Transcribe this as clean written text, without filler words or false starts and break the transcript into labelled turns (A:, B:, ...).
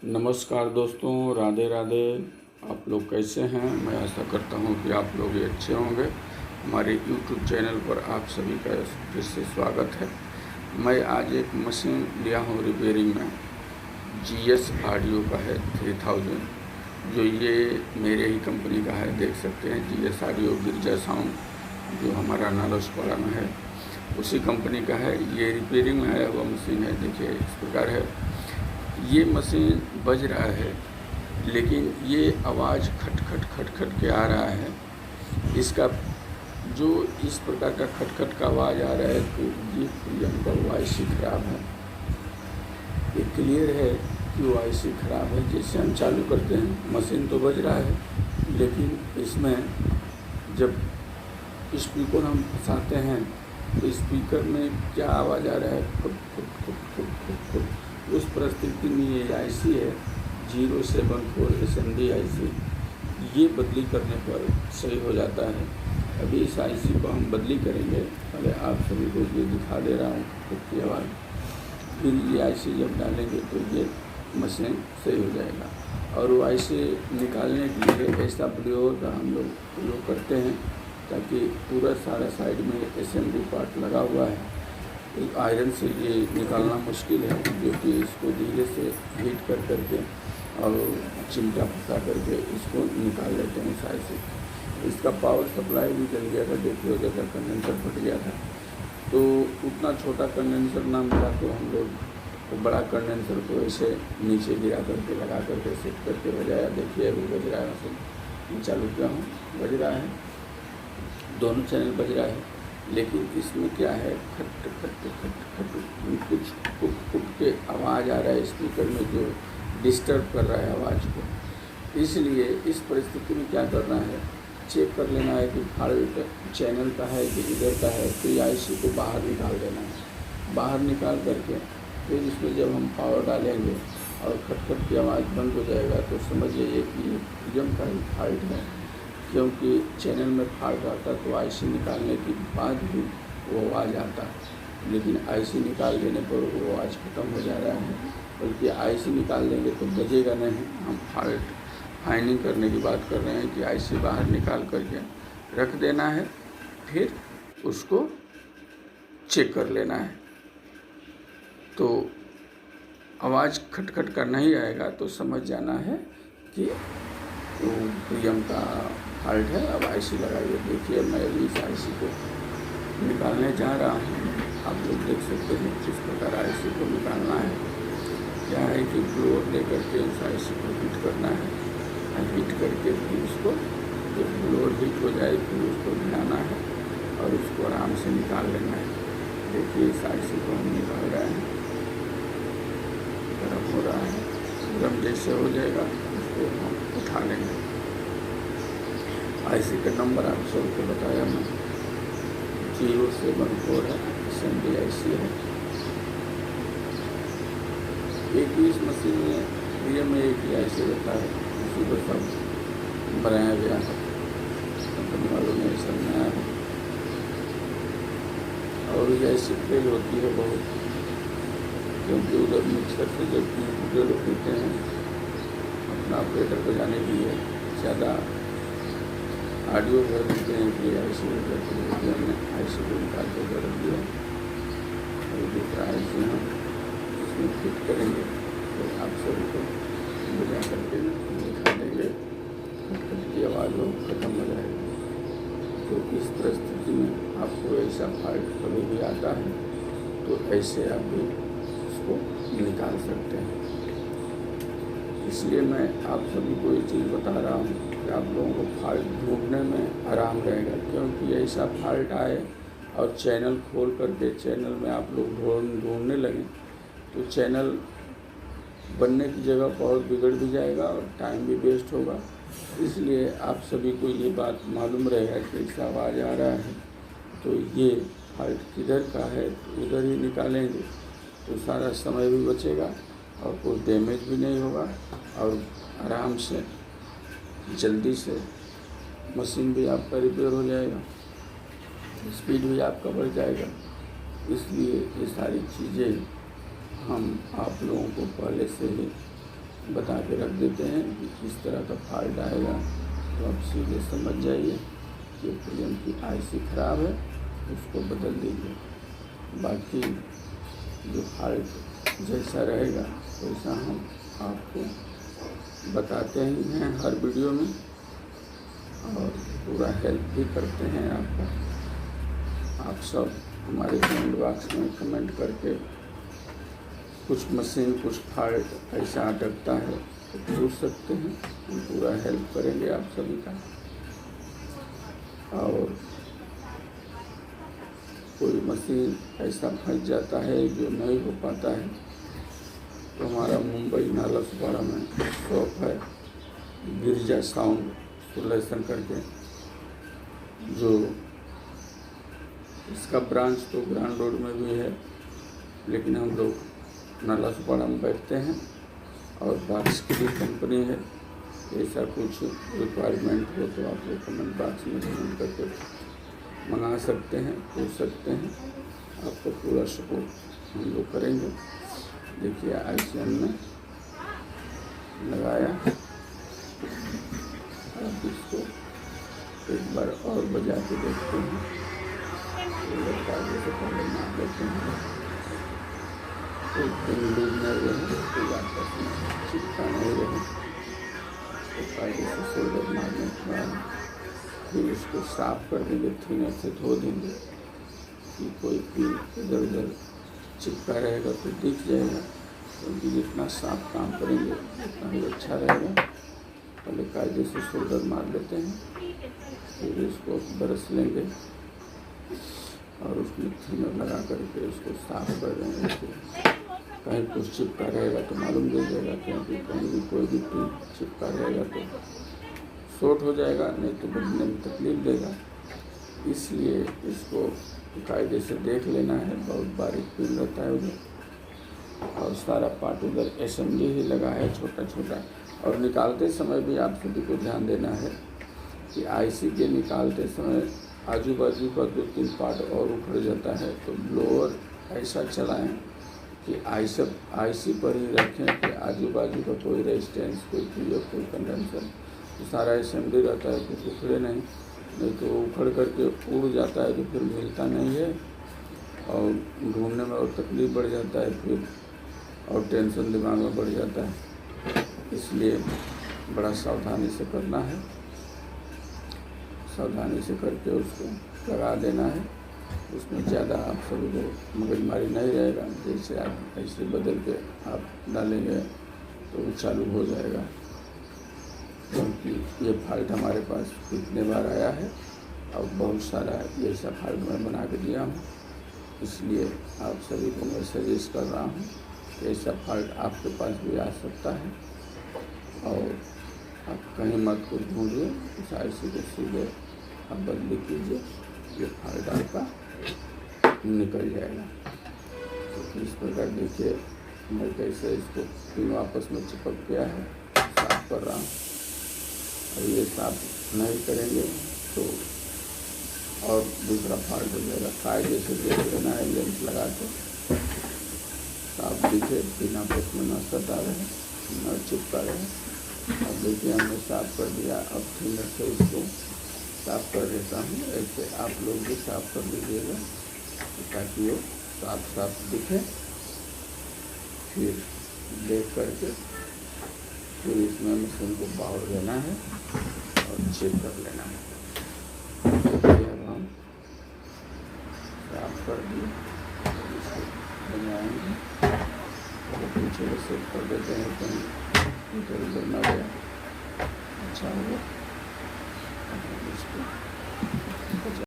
A: नमस्कार दोस्तों, राधे राधे। आप लोग कैसे हैं? मैं आशा करता हूं कि आप लोग भी अच्छे होंगे। हमारे YouTube चैनल पर आप सभी का फिर से स्वागत है। मैं आज एक मशीन लिया हूं रिपेयरिंग में। GS ऑडियो का है 3000, जो ये मेरे ही कंपनी का है। देख सकते हैं GS ऑडियो गिरजा साउंड, जो हमारा नालसपाड़ा में है, उसी कंपनी का है। ये रिपेयरिंग में आया हुआ मशीन है। देखिए इस प्रकार है। ये मशीन बज रहा है, लेकिन ये आवाज़ खट खट खट खट के आ रहा है। इसका जो इस प्रकार का खट खट का आवाज़ आ रहा है, तो ये प्रियंका वॉइस ख़राब है। ये क्लियर है कि वॉइस ख़राब है। जैसे हम चालू करते हैं, मशीन तो बज रहा है, लेकिन इसमें जब स्पीकर हम फंसाते हैं तो स्पीकर में क्या आवाज़ आ रहा है, खुट खुट खुट खुट खुट खुट। उस परिस्थिति में ये IC है 074 SMD IC। ये बदली करने पर सही हो जाता है। अभी इस IC को हम बदली करेंगे। पहले आप सभी को ये दिखा दे रहा हूँ खुद की आवाज़। फिर ये IC जब डालेंगे तो ये मशीन सही हो जाएगा। और वो IC निकालने के लिए ऐसा प्रयोग हम लोग प्रयोग करते हैं, ताकि पूरा सारा साइड में SMD पार्ट लगा हुआ है। एक आयरन से ये निकालना मुश्किल है, जो कि इसको धीरे से हीट कर करके और चिमटा फंसा करके इसको निकाल लेते हैं साइड से। इसका पावर सप्लाई भी जल गया था। देखिए जैसा कंडेंसर फट गया था, तो उतना छोटा कंडेंसर ना मिला तो हम लोग तो बड़ा कंडेंसर को ऐसे नीचे गिरा करके लगा करके सेट करके बजाया। देखिए अभी बज रहा है। मशीन चालू किया हूँ, बज रहा है, दोनों चैनल बज रहा है। लेकिन इसमें क्या है, खट खट खट खट कुछ कुट कुट के आवाज़ आ रहा है स्पीकर में, जो डिस्टर्ब कर रहा है आवाज़ को। इसलिए इस परिस्थिति में क्या करना है, चेक कर लेना है कि फॉल्ट चैनल का है कि इधर का है। तो IC को बाहर निकाल देना है। बाहर निकाल करके फिर इसमें जब हम पावर डालेंगे और खट खट की आवाज़ बंद हो जाएगा, तो समझ जाइए कि ये प्रियम का ही फॉल्ट है। क्योंकि चैनल में फॉल्ट आता तो IC निकालने के बाद भी वो आवाज़ आता, लेकिन IC निकाल देने पर वो आवाज़ ख़त्म हो जा रहा है। बल्कि IC निकाल देंगे तो बजेगा नहीं। हम फॉल्ट फाइंडिंग करने की बात कर रहे हैं कि IC बाहर निकाल करके रख देना है, फिर उसको चेक कर लेना है। तो आवाज़ खट खट का नहीं आएगा तो समझ जाना है कि प्रियम का फॉल्ट है। अब IC लगाइए। देखिए मैं अभी इस IC को निकालने जा रहा हूँ। आप लोग देख सकते हैं किस प्रकार IC को निकालना है। क्या है कि ब्लोअर लेकर के इस IC को हीट करना है। हीट करके फिर उसको जब ब्लोअर हीट हो जाए फिर उसको गिराना है और उसको आराम से निकाल लेना है। देखिए इस IC को हम निकाल रहे हैं। गर्म हो रहा है। गर्म जैसे हो जाएगा उसको हम उठा लेंगे। IC का नंबर आप सबको बताया मैं, 074 है, SMD IC है। एक ही इस मशीन में प्रियम में एक ही IC रहता है, उसी को सब बनाया गया है। कंपनी वालों ने ऐसा बनाया है। और ये IC फेल होती है बहुत, क्योंकि उधर मिक्सर से जब कंप्यूटर लोग देते हैं अपना ऑपरेटर को जाने के लिए, ज़्यादा ऑडियो भर देते हैं कि IC हमने IC को निकाल के रख दिया। और दूसरा IC हम इसमें फिट करेंगे तो आप सभी को बजा करके दिखा देंगे। खट खट की आवाज़ हो ख़त्म हो जाएगी। तो इस परिस्थिति में आपको ऐसा फॉल्ट कभी भी आता है तो ऐसे आप भी इसको निकाल सकते हैं। इसलिए मैं आप सभी को ये चीज़ बता रहा हूँ कि आप लोगों को फॉल्ट ढूंढने में आराम रहेगा। क्योंकि ऐसा फॉल्ट आए और चैनल खोल करके चैनल में आप लोग ढूंढने लगें तो चैनल बनने की जगह बहुत बिगड़ भी जाएगा और टाइम भी वेस्ट होगा। इसलिए आप सभी को ये बात मालूम रहेगा कि ऐसा आवाज़ आ रहा है तो ये फॉल्ट किधर का है, तो उधर ही निकालेंगे तो सारा समय भी बचेगा और कोई डैमेज भी नहीं होगा और आराम से जल्दी से मशीन भी आपका रिपेयर हो जाएगा, स्पीड भी आपका बढ़ जाएगा। इसलिए ये सारी चीज़ें हम आप लोगों को पहले से ही बता के रख देते हैं कि किस तरह का फॉल्ट आएगा, तो आप सीधे समझ जाइए कि फिल्म की आईसी ख़राब है, उसको बदल दीजिए। बाकी जो फॉल्ट जैसा रहेगा वैसा हम आपको बताते ही हैं हर वीडियो में, और पूरा हेल्प भी करते हैं आपका। आप सब हमारे कमेंट बॉक्स में कमेंट करके कुछ मशीन कुछ फॉल्ट ऐसा अटकता है तो पूछ सकते हैं, हम पूरा हेल्प करेंगे आप सभी का। और कोई मशीन ऐसा फंस जाता है जो नहीं हो पाता है तो हमारा मुंबई नालासोपारा में शॉप है, गिरिजा साउंड सोल्यूशन करके, जो इसका ब्रांच तो ग्रांड रोड में भी है, लेकिन हम लोग नालासोपारा में बैठते हैं। और बॉक्स की भी कंपनी है। ऐसा कुछ रिक्वायरमेंट हो तो आप लोग कमेंट बॉक्स में कमेंट करके मंगा सकते हैं, पूछ सकते हैं, आपको पूरा सपोर्ट हम लोग करेंगे। देखिए आईसीएम में लगाया, अब इसको एक बार और बजा के देखते हैं, से पहले मार देते हैं, तो लूज नहीं रहे, तो आपस में चिपका नहीं रहे, तो कायदे से सोल्डर मारने के बाद फिर इसको साफ कर देंगे, थीनर से धो देंगे कि कोई पिन इधर उधर चिपका रहेगा तो दिख जाएगा, क्योंकि जितना साफ काम करेंगे उतना ही अच्छा रहेगा। पहले कायदे से सोल्डर मार लेते हैं, फिर इसको ब्रश लेंगे और उसमें थीनर लगा करके उसको साफ कर देंगे। कहीं कुछ चिपका रहेगा तो मालूम दे देगा, क्योंकि कहीं भी कोई भी पिन चिपका रहेगा तो शॉर्ट हो जाएगा, नहीं तो बजने में तकलीफ देगा। इसलिए इसको कायदे से देख लेना है, बहुत बारीक पिन रहता है उधर, और सारा पार्ट उधर असेंबली ही लगा है छोटा छोटा। और निकालते समय भी आप सभी को ध्यान देना है कि आईसी के निकालते समय आजू बाजू का 2-3 पार्ट और उखड़ जाता है, तो ब्लोअर ऐसा चलाएं कि आईसी पर ही रखें कि आजू बाजू का कोई रेजिस्टेंस, कोई पीएफ, कोई कंडेंसर, तो सारा असेंबली रहता है, कुछ उखड़े नहीं तो उखड़ करके उड़ जाता है तो फिर मिलता नहीं है, और ढूंढने में और तकलीफ बढ़ जाता है फिर, और टेंशन दिमाग में बढ़ जाता है। इसलिए बड़ा सावधानी से करना है, सावधानी से करके उसको लगा देना है। उसमें ज़्यादा आप सभी को मगजमारी नहीं रहेगा, जैसे आप ऐसे बदल के आप डालेंगे तो वो चालू हो जाएगा। क्योंकि ये फॉल्ट हमारे पास कितने बार आया है और बहुत सारा ऐसा फॉल्ट मैं बना के दिया हूँ, इसलिए आप सभी को मैं सजेस्ट कर रहा हूँ कि ऐसा फॉल्ट आपके पास भी आ सकता है। और आप कहीं मत कुछ ढूंढिए, इस आईसी को सीधे आप बदली कीजिए, ये फॉल्ट आपका निकल जाएगा। तो इस प्रकार देखिए मैं कैसे इसको तीनों आपस में चिपक गया है, साफ कर रहा हूँ। और ये साफ नहीं करेंगे तो और दूसरा फॉल्ट हो जाएगा। कायदे से देख लेना है, लेंस लगा के साफ दिखे, तीन आपस में न सटा रहे, न चिपका रहे। अब देखिए हमने साफ कर दिया, अब थीनर से इसको साफ कर देता हूँ। ऐसे आप लोग भी साफ कर दीजिएगा ताकि वो साफ साफ दिखे। फिर देख करके फिर इसमें मशीन को पावर देना है और चेक कर लेना है। देखिए अब हम साफ कर दिए, इसको बनाएंगे, तो पीछे सेट कर देते हैं कहीं इधर उधर ना गया, अच्छा होगा। इसको